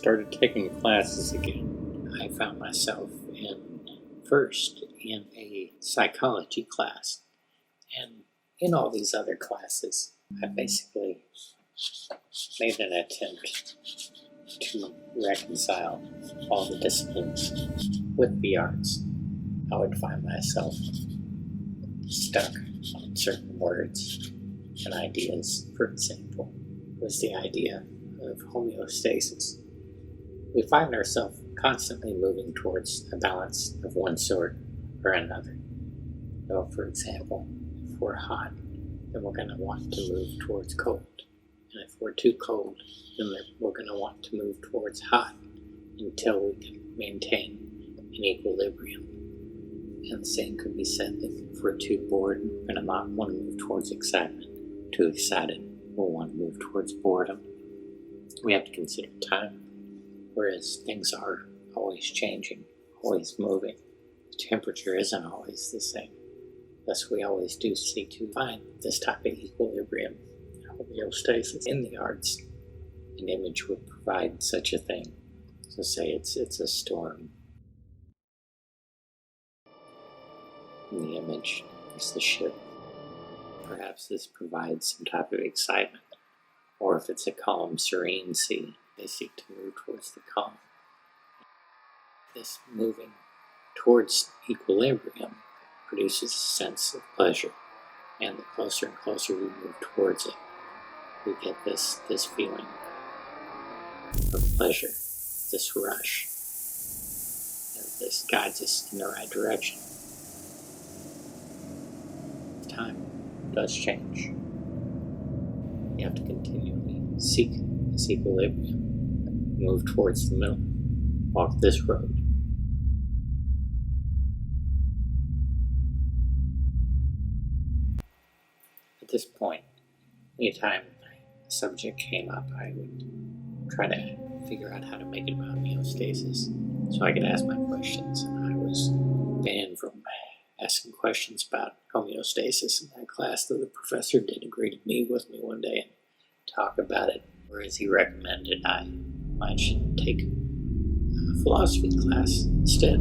started taking classes again, I found myself first in a psychology class. And in all these other classes, I basically made an attempt to reconcile all the disciplines with the arts. I would find myself stuck on certain words and ideas. For example, was the idea of homeostasis. We find ourselves constantly moving towards a balance of one sort or another. So, for example, if we're hot, then we're going to want to move towards cold. And if we're too cold, then we're going to want to move towards hot until we can maintain an equilibrium. And the same could be said that if we're too bored, we're going to not want to move towards excitement. Too excited, we'll want to move towards boredom. We have to consider time, whereas things are always changing, always moving. The temperature isn't always the same. Thus, we always do seek to find this type of equilibrium, homeostasis. In the arts, an image would provide such a thing. So say it's a storm. In the image is the ship. Perhaps this provides some type of excitement. Or if it's a calm, serene sea, they seek to move towards the calm. This moving towards equilibrium produces a sense of pleasure. And the closer and closer we move towards it, we get this feeling of pleasure, this rush. And this guides us in the right direction. Time does change. You have to continually seek this equilibrium, move towards the middle, walk this road. At this point, anytime a subject came up, I would try to figure out how to make it about homeostasis so I could ask my questions. And I was banned from asking questions about homeostasis in that class, though the professor did agree to meet with me one day and talk about it, whereas he recommended I should take a philosophy class instead.